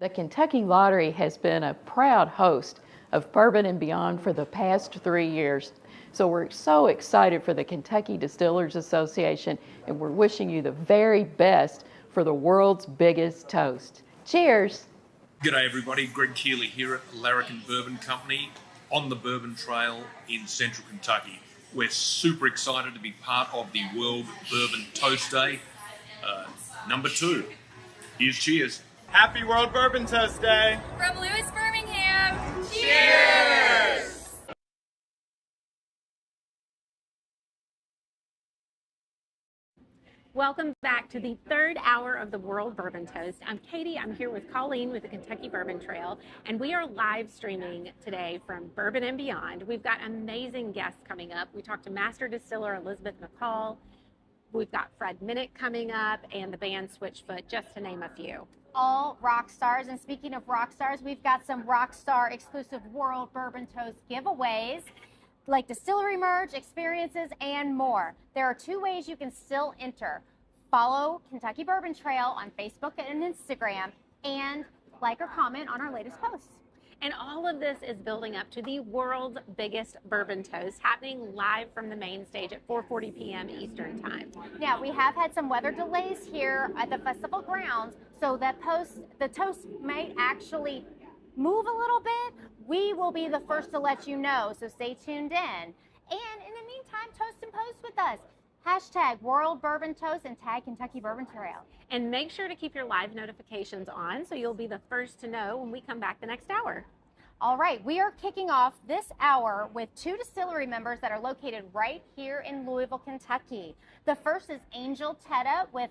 The Kentucky Lottery has been a proud host of Bourbon and Beyond for the past 3 years. So we're so excited for the Kentucky Distillers Association, and we're wishing you the very best for the world's biggest toast. Cheers. G'day everybody, Greg Keeley here at Larrikin Bourbon Company on the Bourbon Trail in central Kentucky. We're super excited to be part of the World Bourbon Toast Day, number 2. Here's cheers. Happy World Bourbon Toast Day! From Lewis, Birmingham, Cheers! Welcome back to the third hour of the World Bourbon Toast. I'm Katie. I'm here with Colleen with the Kentucky Bourbon Trail, and we are live streaming today from Bourbon and Beyond. We've got amazing guests coming up. We talked to Master Distiller Elizabeth McCall. We've got Fred Minnick coming up, and the band Switchfoot, just to name a few. All rock stars. And speaking of rock stars, we've got some rock star exclusive World Bourbon Toast giveaways, like distillery merch, experiences, and more. There are 2 ways you can still enter. Follow Kentucky Bourbon Trail on Facebook and Instagram, and like or comment on our latest posts. And all of this is building up to the world's biggest bourbon toast, happening live from the main stage at 4:40 p.m. Eastern Time. Now, we have had some weather delays here at the festival grounds, so the toast might actually move a little bit. We will be the first to let you know, so stay tuned in. And in the meantime, toast and post with us. Hashtag World Bourbon Toast and tag Kentucky Bourbon Trail. And make sure to keep your live notifications on so you'll be the first to know when we come back the next hour. All right, we are kicking off this hour with 2 distillery members that are located right here in Louisville, Kentucky. The first is Angel Teta with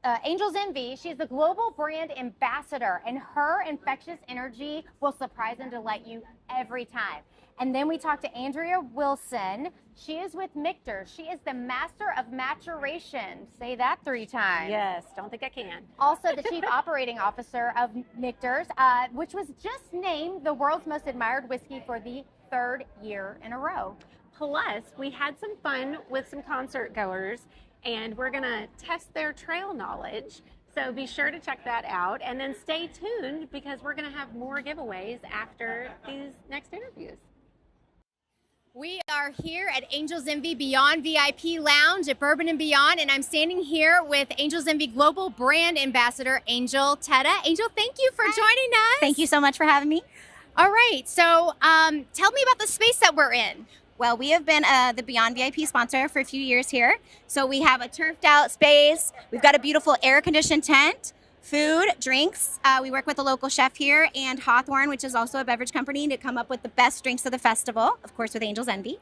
Angel's Envy. She's the global brand ambassador, and her infectious energy will surprise and delight you every time. And then we talked to Andrea Wilson. She is with Michter. She is the master of maturation. Say that 3 times. Yes, don't think I can. Also the chief operating officer of Michter's, which was just named the world's most admired whiskey for the 3rd year in a row. Plus, we had some fun with some concert goers, and we're gonna test their trail knowledge. So be sure to check that out, and then stay tuned because we're gonna have more giveaways after these next interviews. We are here at Angel's Envy Beyond VIP Lounge at Bourbon and Beyond, and I'm standing here with Angel's Envy Global Brand Ambassador, Angel Teta. Angel, thank you for joining us. Thank you so much for having me. All right, so tell me about the space that we're in. Well, we have been the Beyond VIP sponsor for a few years here. So we have a turfed out space. We've got a beautiful air-conditioned tent, food, drinks. We work with a local chef here, and Hawthorne, which is also a beverage company, to come up with the best drinks of the festival, of course with Angel's Envy.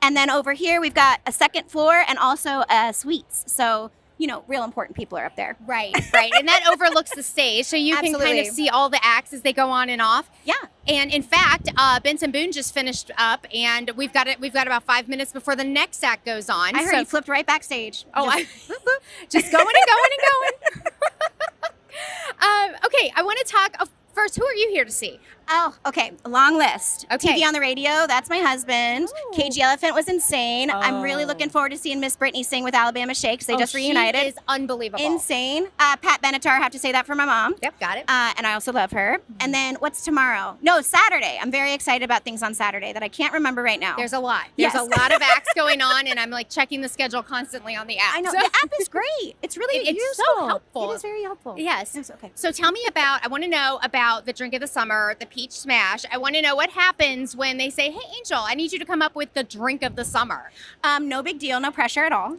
And then over here, we've got a second floor and also suites. So, you know, real important people are up there. Right, right. And that overlooks the stage, so you can kind of see all the acts as they go on and off. Yeah. And in fact, Benson Boone just finished up, and we've got about 5 minutes before the next act goes on. I heard you flipped right backstage. Oh, just going and going and going. Okay, I want to talk first. Who are you here to see? Oh, okay. A long list. Okay. TV on the radio, that's my husband. Oh. Cagey Elephant was insane. I'm really looking forward to seeing Miss Brittany sing with Alabama Shakes. They just reunited. She is unbelievable. Insane. Pat Benatar, I have to say that for my mom. Yep, got it. And I also love her. And then what's tomorrow? No, Saturday. I'm very excited about things on Saturday that I can't remember right now. There's a lot. There's Yes. a lot of acts going on, and I'm like checking the schedule constantly on the app. I know. So- The app is great. It's really It's so useful. helpful. It is very helpful. Yes. Okay. So tell me about, I want to know about the drink of the summer, the peach smash. I want to know what happens when they say, hey, Angel, I need you to come up with the drink of the summer. No big deal. No pressure at all.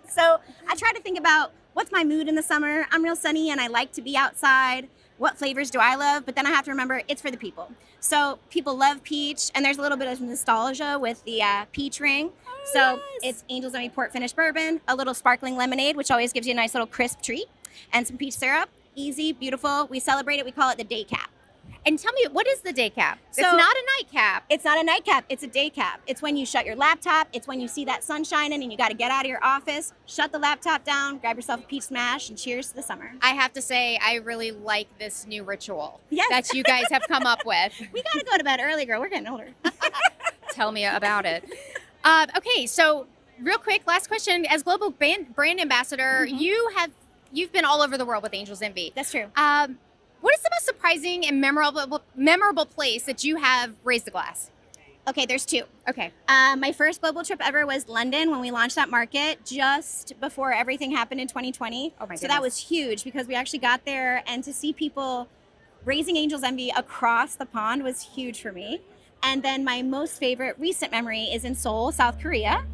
So I try to think about what's my mood in the summer. I'm real sunny and I like to be outside. What flavors do I love? But then I have to remember it's for the people. So people love peach, and there's a little bit of nostalgia with the peach ring. So it's Angel's Envy Port Finish Bourbon, a little sparkling lemonade, which always gives you a nice little crisp treat, and some peach syrup. Easy, beautiful. We celebrate it. We call it the day cap. And tell me, what is the day cap? It's So- not a nightcap. It's not a nightcap. It's a day cap. It's when you shut your laptop. It's when you see that sun shining and you got to get out of your office, shut the laptop down, grab yourself a peach smash, and cheers to the summer. I have to say, I really like this new ritual Yes. that you guys have come up with. We got to go to bed early, girl. We're getting older. Tell me about it. Okay, so real quick, last question. As global brand ambassador, you've been all over the world with Angel's Envy. That's true. What is the most surprising and memorable place that you have raised the glass? Okay, there's two. Okay. My first global trip ever was London when we launched that market just before everything happened in 2020. Oh my So that goodness. was huge because we actually got there, and to see people raising Angel's Envy across the pond was huge for me. And then my most favorite recent memory is in Seoul, South Korea.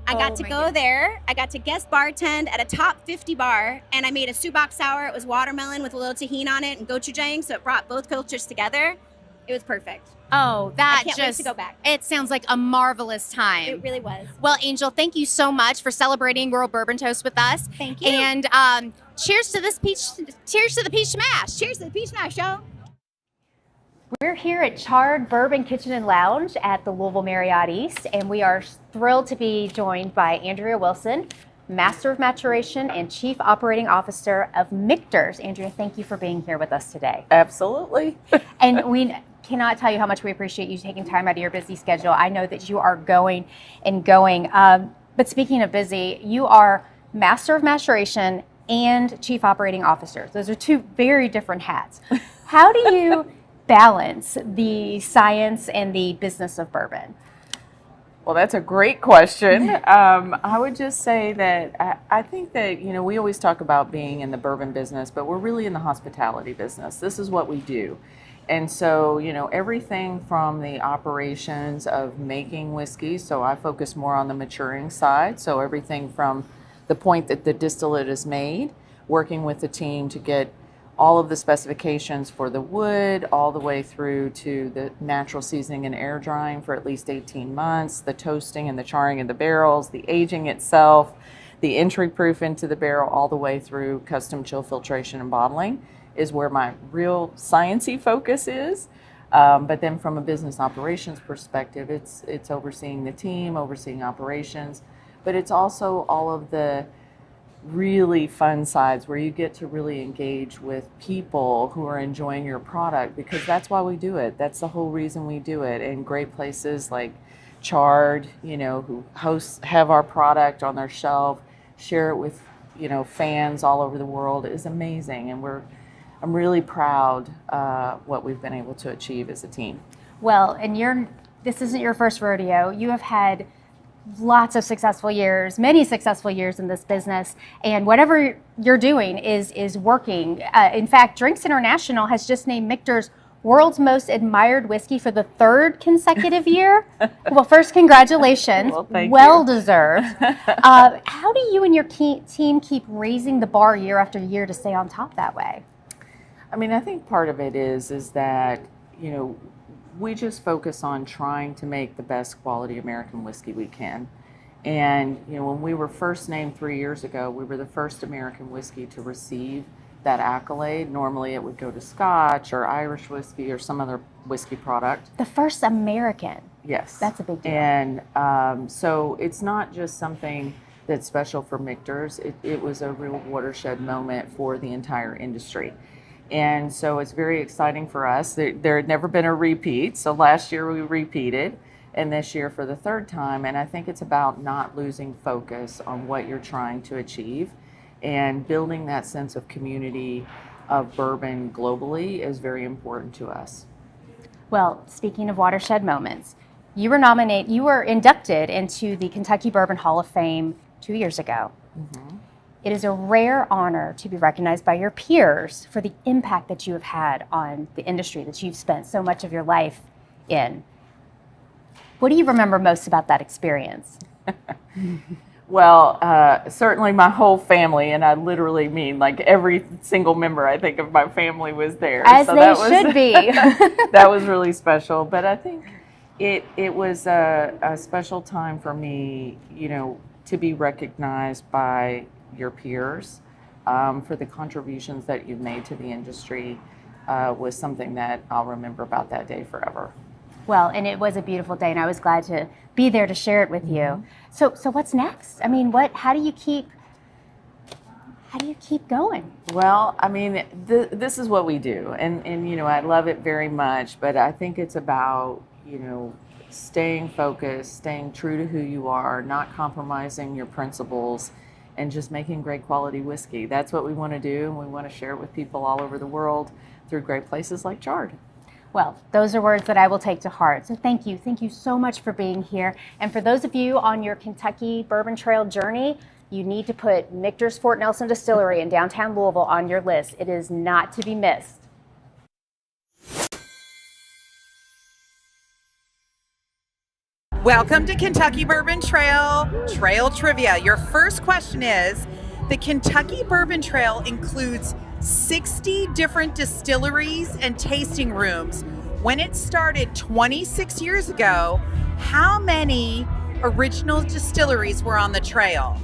I Oh got to my go goodness. there. I got to guest bartend at a top 50 bar, and I made a subak sour. It was watermelon with a little tahini on it and gochujang, so it brought both cultures together. It was perfect. Oh, that I can't wait just to go back. It sounds like a marvelous time. It really was. Well, Angel, thank you so much for celebrating World Bourbon Toast with us. Thank you. And cheers to the peach smash. Cheers to the peach smash, y'all. We're here at Charred Bourbon Kitchen and Lounge at the Louisville Marriott East, and we are thrilled to be joined by Andrea Wilson, Master of Maturation and Chief Operating Officer of Michter's. Andrea, thank you for being here with us today. Absolutely. And we cannot tell you how much we appreciate you taking time out of your busy schedule. I know that you are going and going. But speaking of busy, you are Master of Maturation and Chief Operating Officer. Those are two very different hats. How do you balance the science and the business of bourbon? Well, that's a great question. I would just say that I think that, we always talk about being in the bourbon business, but we're really in the hospitality business. This is what we do. And so, everything from the operations of making whiskey, so I focus more on the maturing side. So everything from the point that the distillate is made, working with the team to get all of the specifications for the wood, all the way through to the natural seasoning and air drying for at least 18 months, the toasting and the charring of the barrels, the aging itself, the entry proof into the barrel, all the way through custom chill filtration and bottling is where my real sciencey focus is. But then from a business operations perspective, it's overseeing the team, overseeing operations, but it's also all of the really fun sides where you get to really engage with people who are enjoying your product, because that's why we do it. That's the whole reason we do it. And great places like Charred, who have our product on their shelf, share it with, fans all over the world is amazing. And I'm really proud what we've been able to achieve as a team. Well, and this isn't your first rodeo. You have had lots of successful years, many successful years in this business, and whatever you're doing is working. In fact, Drinks International has just named Michter's world's most admired whiskey for the third consecutive year. Well, first, congratulations. Well, thank well you. deserved. How do you and your team keep raising the bar year after year to stay on top that way? I think part of it is that, we just focus on trying to make the best quality American whiskey we can. And, when we were first named 3 years ago, we were the first American whiskey to receive that accolade. Normally it would go to Scotch or Irish whiskey or some other whiskey product. The first American. Yes. That's a big deal. And so it's not just something that's special for Michter's. It was a real watershed moment for the entire industry. And so it's very exciting for us. There had never been a repeat. So last year we repeated, and this year for the third time. And I think it's about not losing focus on what you're trying to achieve, and building that sense of community of bourbon globally is very important to us. Well, speaking of watershed moments, you were inducted into the Kentucky Bourbon Hall of Fame 2 years ago. Mm-hmm. It is a rare honor to be recognized by your peers for the impact that you have had on the industry that you've spent so much of your life in. What do you remember most about that experience? Well, certainly my whole family, and I literally mean like every single member, I think, of my family was there. As they should be. That was really special. But I think it was a special time for me, to be recognized by your peers for the contributions that you've made to the industry was something that I'll remember about that day forever. Well, and it was a beautiful day, and I was glad to be there to share it with you. So what's next? I mean, how do you keep going? Well, I mean, this is what we do, and I love it very much. But I think it's about staying focused, staying true to who you are, not compromising your principles, and just making great quality whiskey. That's what we want to do, and we want to share it with people all over the world through great places like Chard. Well, those are words that I will take to heart. So thank you. Thank you so much for being here. And for those of you on your Kentucky Bourbon Trail journey, you need to put Michter's Fort Nelson Distillery in downtown Louisville on your list. It is not to be missed. Welcome to Kentucky Bourbon Trail Trivia. Your first question is, the Kentucky Bourbon Trail includes 60 different distilleries and tasting rooms. When it started 26 years ago, how many original distilleries were on the trail?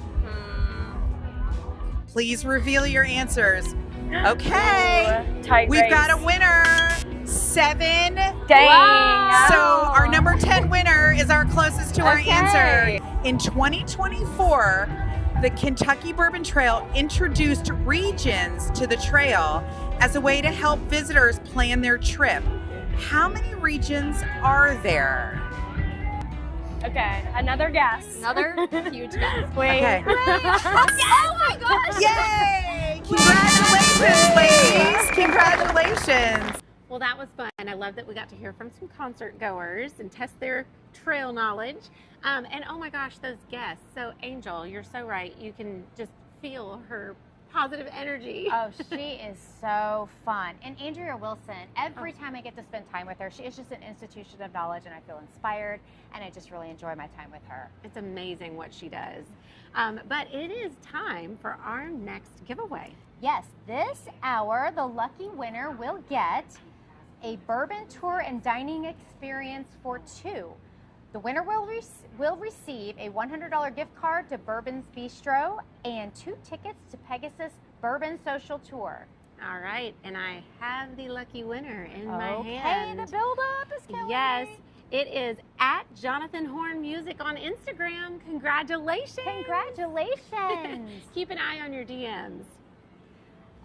Please reveal your answers. Okay, we've got a winner. 7. Dang. Wow. So our number 10 winner is our closest to our answer. In 2024, the Kentucky Bourbon Trail introduced regions to the trail as a way to help visitors plan their trip. How many regions are there? Okay, another guess. Another huge guess. Wait. Okay. Oh my gosh! Yay! Congratulations, ladies! Congratulations! Well, that was fun. I love that we got to hear from some concert goers and test their trail knowledge. And oh my gosh, those guests. So Angel, you're so right. You can just feel her positive energy. Oh, she is so fun. And Andrea Wilson, every time I get to spend time with her, she is just an institution of knowledge, and I feel inspired, and I just really enjoy my time with her. It's amazing what she does. But it is time for our next giveaway. Yes, this hour, the lucky winner will get a bourbon tour and dining experience for 2. The winner will receive a $100 gift card to Bourbon's Bistro and 2 tickets to Pegasus Bourbon Social Tour. All right, and I have the lucky winner in my Okay, hand. the build-up is killing Yes, me. it is at Jonathan Horn Music on Instagram. Congratulations. Congratulations. Keep an eye on your DMs.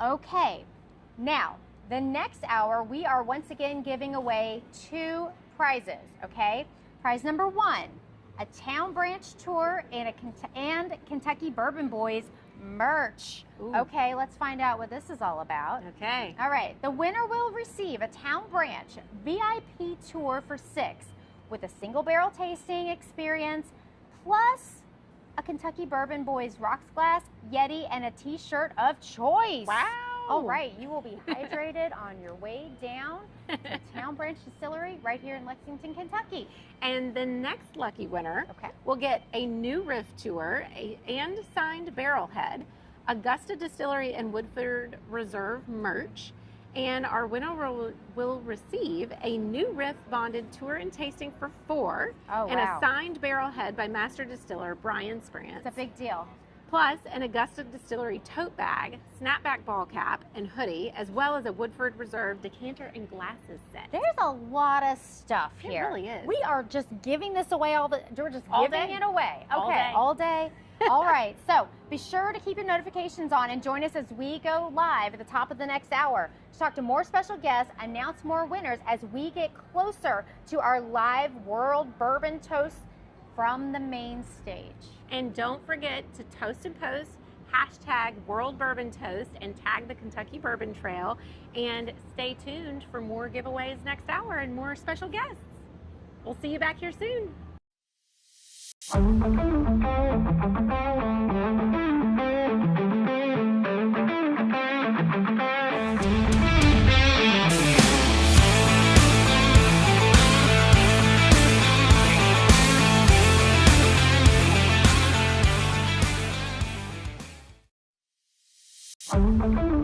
Okay, now, the next hour, we are once again giving away 2 prizes, okay? Prize number 1, a town branch tour and Kentucky Bourbon Boys merch. Ooh. Okay, let's find out what this is all about. Okay. All right, the winner will receive a town branch VIP tour for 6 with a single barrel tasting experience, plus a Kentucky Bourbon Boys rocks glass, Yeti, and a t-shirt of choice. Wow. All right, you will be hydrated on your way down to the Town Branch Distillery right here in Lexington, Kentucky. And the next lucky winner will get a new Riff tour and signed barrelhead, Augusta Distillery and Woodford Reserve merch, and our winner will receive a new Riff bonded tour and tasting for 4, and a signed barrelhead by master distiller Brian Sprance. It's a big deal. Plus an Augusta Distillery tote bag, snapback ball cap, and hoodie, as well as a Woodford Reserve decanter and glasses set. There's a lot of stuff here. It really is. We are just giving this away we're just All giving day. it away. All Okay, day. all day. All right, so be sure to keep your notifications on and join us as we go live at the top of the next hour to talk to more special guests, announce more winners as we get closer to our live World Bourbon Toast from the main stage. And don't forget to toast and post hashtag World Bourbon Toast and tag the Kentucky Bourbon Trail. And stay tuned for more giveaways next hour and more special guests. We'll see you back here soon. Thank you.